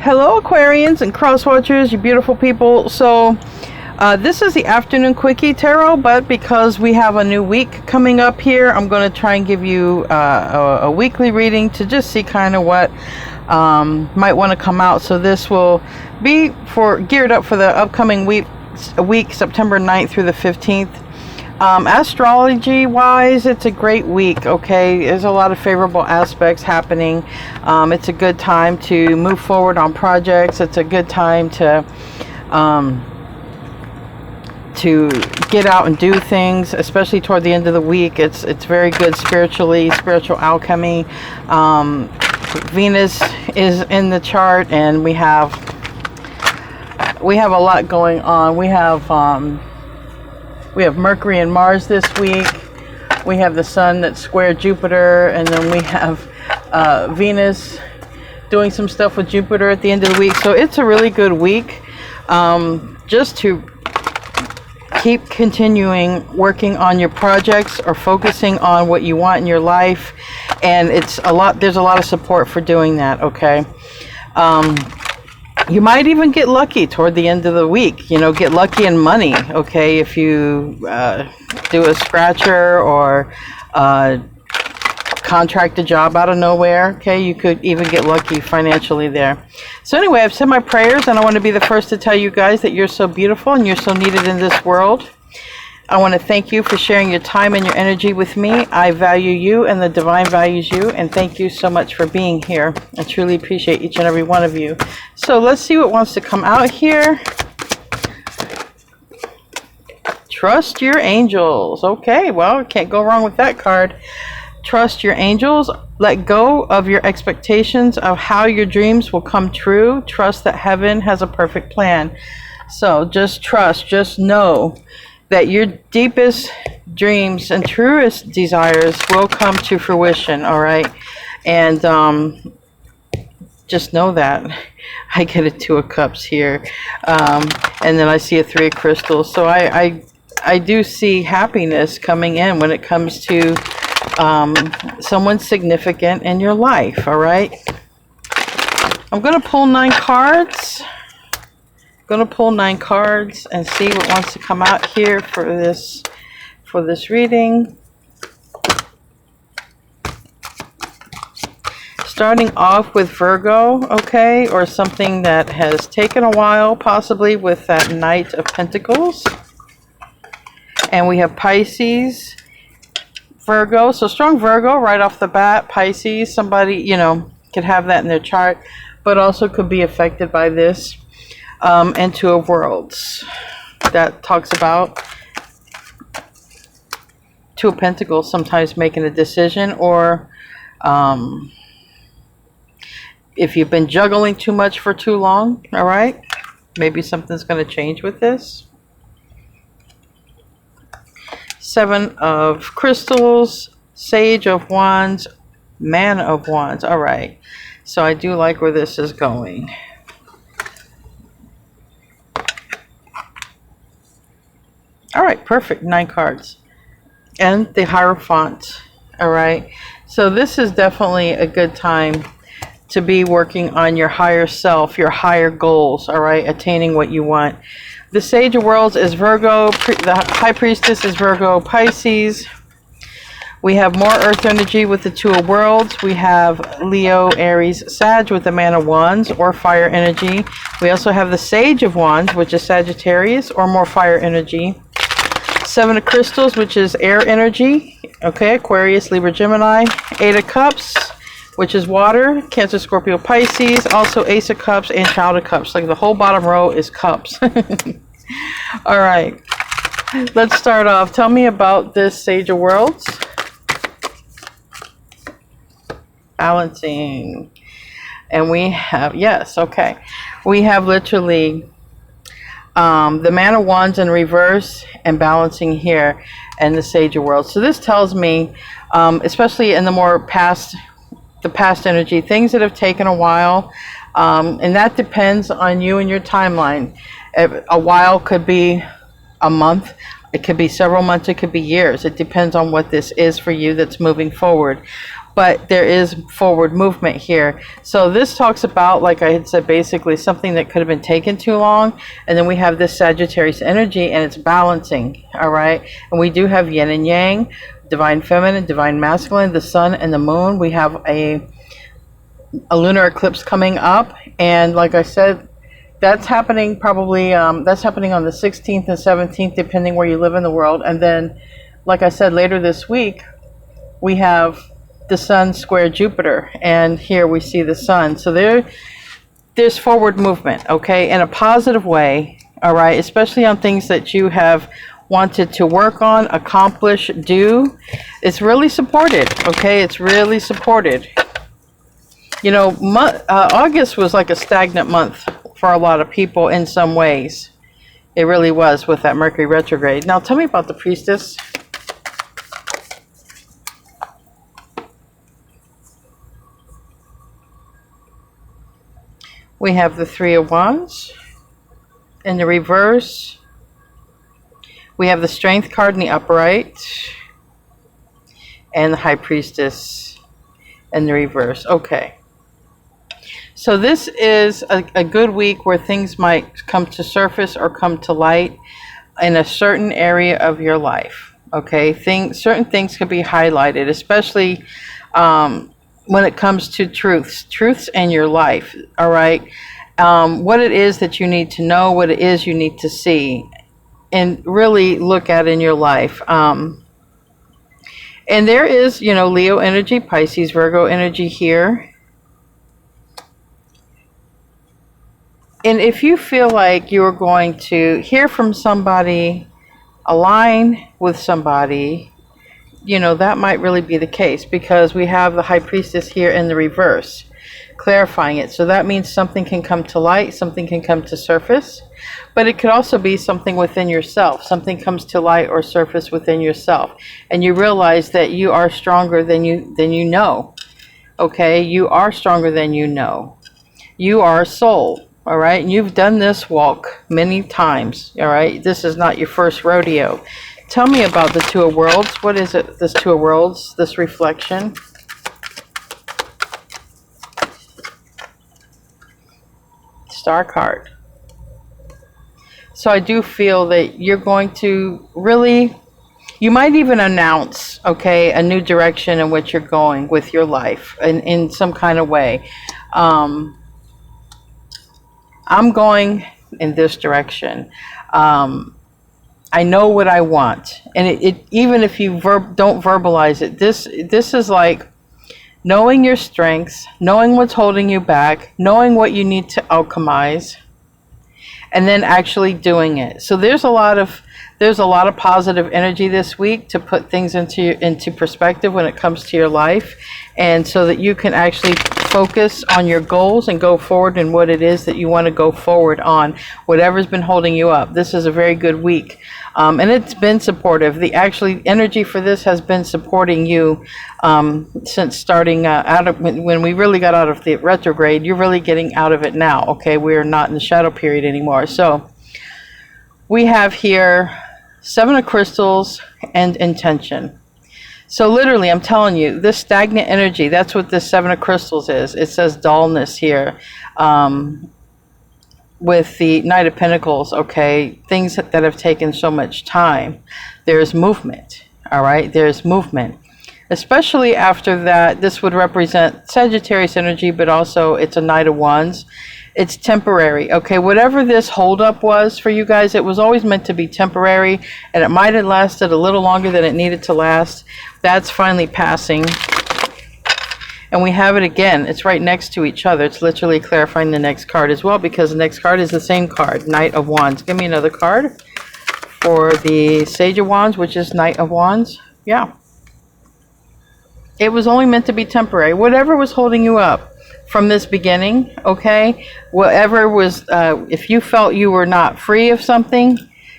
Hello Aquarians and cross watchers, you beautiful people. So this is the afternoon quickie tarot, but because we have a new week coming up here, I'm going to try and give you a weekly reading to just see kind of what might want to come out. So this will be geared up for the upcoming week September 9th through the 15th. Astrology wise, it's a great week. Okay, there's a lot of favorable aspects happening. It's a good time to move forward on projects. It's a good time to get out and do things, especially toward the end of the week. It's very good spiritually, spiritual alchemy. Venus is in the chart, and we have a lot going on. We have Mercury and Mars this week. We have the Sun that's square Jupiter, and then we have Venus doing some stuff with Jupiter at the end of the week. So it's a really good week, just to keep continuing working on your projects or focusing on what you want in your life. And there's a lot of support for doing that. Okay. You might even get lucky toward the end of the week, get lucky in money, okay? If you do a scratcher or contract a job out of nowhere, okay? You could even get lucky financially there. So anyway, I've said my prayers, and I want to be the first to tell you guys that you're so beautiful and you're so needed in this world. I want to thank you for sharing your time and your energy with me. I value you, and the divine values you, and thank you so much for being here. I truly appreciate each and every one of you. So let's see what wants to come out here. Trust your angels. Okay, well, can't go wrong with that card. Trust your angels. Let go of your expectations of how your dreams will come true. Trust that heaven has a perfect plan. So just trust, just know that your deepest dreams and truest desires will come to fruition, all right? And just know that. I get a 2 of Cups here, and then I see a 3 of Crystals. So I do see happiness coming in when it comes to someone significant in your life, all right? I'm going to pull 9 cards. Going to pull 9 cards and see what wants to come out here for this reading. Starting off with Virgo, okay, or something that has taken a while, possibly with that Knight of Pentacles. And we have Pisces, Virgo, so strong Virgo right off the bat. Pisces, somebody, could have that in their chart, but also could be affected by this. And 2 of Worlds. That talks about 2 of Pentacles, sometimes making a decision, or if you've been juggling too much for too long, all right? Maybe something's going to change with this. 7 of Crystals, Sage of Wands, Man of Wands. All right. So I do like where this is going. All right, perfect. 9 cards. And the Hierophant. All right. So this is definitely a good time to be working on your higher self, your higher goals. All right. Attaining what you want. The Sage of Worlds is Virgo. The High Priestess is Virgo, Pisces. We have more Earth energy with the 2 of Worlds. We have Leo, Aries, Sag with the Man of Wands, or fire energy. We also have the Sage of Wands, which is Sagittarius, or more fire energy. 7 of Crystals, which is air energy. Okay, Aquarius, Libra, Gemini. 8 of Cups, which is water. Cancer, Scorpio, Pisces. Also Ace of Cups and Child of Cups. Like the whole bottom row is cups. All right. Let's start off. Tell me about this Sage of Worlds. Balancing. And we have, yes, okay. We have literally the Man of Wands in reverse and balancing here, and the Sage of Worlds. So this tells me, especially in the past energy, things that have taken a while, and that depends on you and your timeline. A while could be a month, it could be several months, it could be years. It depends on what this is for you that's moving forward. but there is forward movement here. So this talks about, like I had said, basically something that could have been taken too long. And then we have this Sagittarius energy, and it's balancing, all right? And we do have yin and yang, divine feminine, divine masculine, the sun and the moon. We have a lunar eclipse coming up, and like I said, that's happening probably, that's happening on the 16th and 17th, depending where you live in the world. And then, like I said, later this week, we have the sun square Jupiter, and here we see the sun. So there's forward movement, okay, in a positive way, all right, especially on things that you have wanted to work on, accomplish, do. It's really supported, okay, it's really supported. You know, August was like a stagnant month for a lot of people in some ways. It really was, with that Mercury retrograde. Now tell me about the Priestess. We have the Three of Wands in the reverse. We have the Strength card in the upright, and the High Priestess in the reverse. Okay. So this is a good week where things might come to surface or come to light in a certain area of your life. Okay. Certain things could be highlighted, especially when it comes to truths in your life, all right? What it is that you need to know, what it is you need to see, and really look at in your life. And there is, you know, Leo energy, Pisces, Virgo energy here. And if you feel like you're going to hear from somebody, align with somebody, you know, that might really be the case, because we have the High Priestess here in the reverse, clarifying it. So that means something can come to light, something can come to surface, but it could also be something within yourself. Something comes to light or surface within yourself, and you realize that you are stronger than you know. Okay, you are stronger than you know. You are a soul, all right? And you've done this walk many times, all right? This is not your first rodeo. Tell me about the Two of Worlds. What is it, this Two of Worlds, this reflection? Star card. So I do feel that you're going to really, you might even announce, okay, a new direction in which you're going with your life in some kind of way. I'm going in this direction. I know what I want, and it even if you don't verbalize it, this is like knowing your strengths, knowing what's holding you back, knowing what you need to alchemize, and then actually doing it. So there's a lot of positive energy this week to put things into perspective when it comes to your life, and so that you can actually focus on your goals and go forward in what it is that you want to go forward on, whatever's been holding you up. This is a very good week, and it's been supportive. The actually energy for this has been supporting you since starting out of when we really got out of the retrograde. You're really getting out of it now. Okay, we're not in the shadow period anymore. So we have here Seven of Crystals and intention. So literally, I'm telling you, this stagnant energy, that's what this Seven of Crystals is. It says dullness here. With the Knight of Pentacles, okay, things that have taken so much time. There's movement, all right? There's movement. Especially after that, this would represent Sagittarius energy, but also it's a Knight of Wands. It's temporary, okay? Whatever this holdup was for you guys, it was always meant to be temporary, and it might have lasted a little longer than it needed to last. That's finally passing. And we have it again. It's right next to each other. It's literally clarifying the next card as well, because the next card is the same card, Knight of Wands. Give me another card for the Sage of Wands, which is Knight of Wands. Yeah. It was only meant to be temporary. Whatever was holding you up from this beginning, okay, whatever was, if you felt you were not free of something,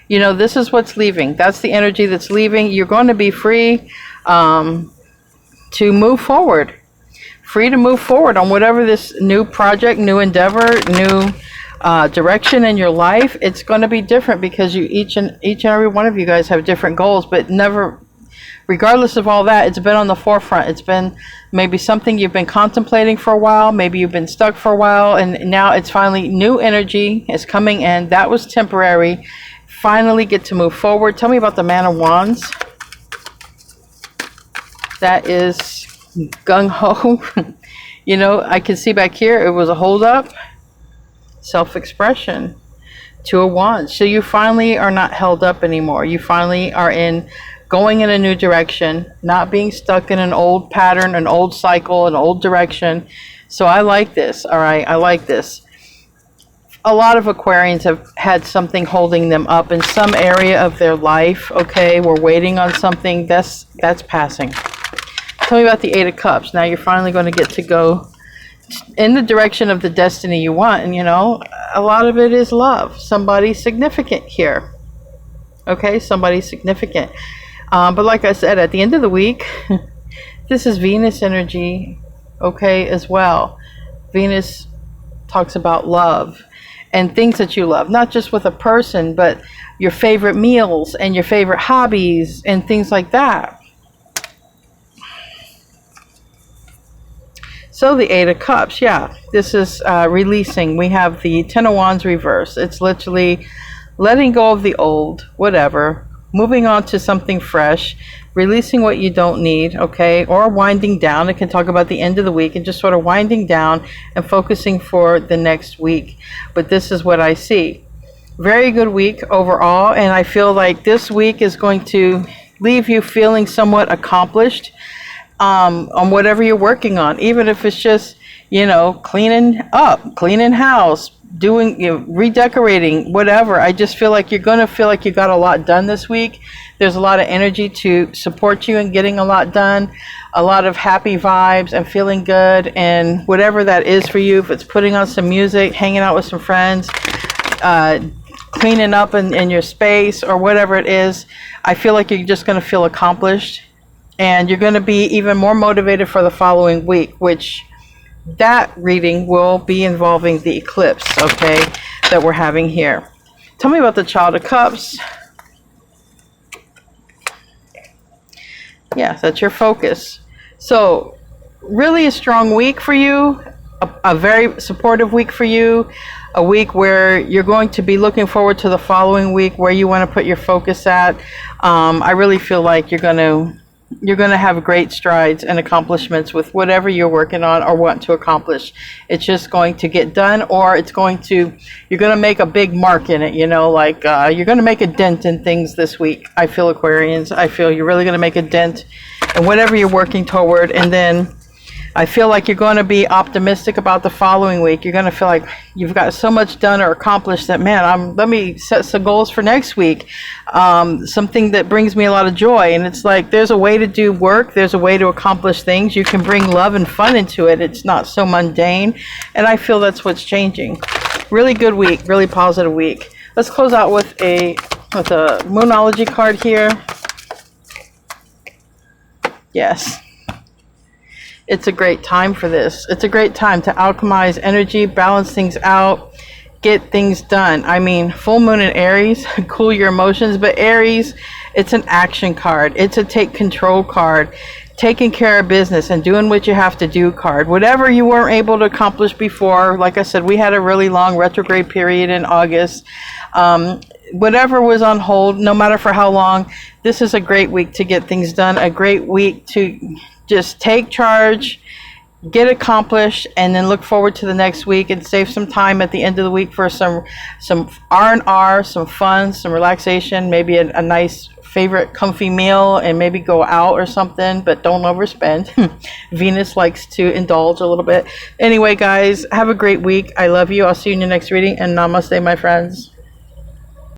you know, this is what's leaving. That's the energy that's leaving. You're going to be free to move forward. Free to move forward on whatever this new project, new endeavor, new direction in your life. It's going to be different because you each and every one of you guys have different goals, but never regardless of all that, it's been on the forefront. It's been maybe something you've been contemplating for a while. Maybe you've been stuck for a while, and now it's finally new energy is coming in. That was temporary. Finally get to move forward. Tell me about the Man of Wands. That is gung-ho. You know, I can see back here it was a hold-up. Self-expression. Two of Wands. So you finally are not held up anymore. You finally are going in a new direction, not being stuck in an old pattern, an old cycle, an old direction. So I like this. All right, I like this. A lot of Aquarians have had something holding them up in some area of their life. Okay, we're waiting on something that's passing. Tell me about the Eight of Cups. Now you're finally going to get to go in the direction of the destiny you want. And you know, a lot of it is love. Somebody significant here. Okay, somebody significant. But like I said, at the end of the week, this is Venus energy, okay, as well. Venus talks about love and things that you love, not just with a person, but your favorite meals and your favorite hobbies and things like that. So the Eight of Cups, yeah, this is releasing. We have the Ten of Wands reverse. It's literally letting go of the old, whatever, moving on to something fresh, releasing what you don't need, okay, or winding down. It can talk about the end of the week and just sort of winding down and focusing for the next week. But this is what I see. Very good week overall, and I feel like this week is going to leave you feeling somewhat accomplished on whatever you're working on, even if it's just, you know, cleaning up, cleaning house, doing, you know, redecorating, whatever. I just feel like you're going to feel like you got a lot done this week. There's a lot of energy to support you in getting a lot done, a lot of happy vibes and feeling good, and whatever that is for you, if it's putting on some music, hanging out with some friends, cleaning up in your space, or whatever it is, I feel like you're just going to feel accomplished, and you're going to be even more motivated for the following week, which that reading will be involving the eclipse, okay, that we're having here. Tell me about the Child of Cups. Yeah, that's your focus. So really a strong week for you, a very supportive week for you, a week where you're going to be looking forward to the following week, where you want to put your focus at. I really feel like you're going to have great strides and accomplishments with whatever you're working on or want to accomplish. It's just going to get done, or you're going to make a big mark in it, you know, like you're going to make a dent in things this week. I feel, Aquarians, I feel you're really going to make a dent in whatever you're working toward. And then I feel like you're going to be optimistic about the following week. You're going to feel like you've got so much done or accomplished that, man, let me set some goals for next week. Something that brings me a lot of joy. And it's like, there's a way to do work. There's a way to accomplish things. You can bring love and fun into it. It's not so mundane. And I feel that's what's changing. Really good week. Really positive week. Let's close out with a Moonology card here. Yes. It's a great time for this. It's a great time to alchemize energy, balance things out, get things done. I mean, full moon in Aries, cool your emotions, but Aries, it's an action card. It's a take control card, taking care of business and doing what you have to do card. Whatever you weren't able to accomplish before, like I said, we had a really long retrograde period in August. Whatever was on hold, no matter for how long, this is a great week to get things done, a great week to just take charge, get accomplished, and then look forward to the next week and save some time at the end of the week for some R&R, some fun, some relaxation, maybe a nice favorite comfy meal, and maybe go out or something, but don't overspend. Venus likes to indulge a little bit. Anyway, guys, have a great week. I love you. I'll see you in your next reading, and namaste, my friends.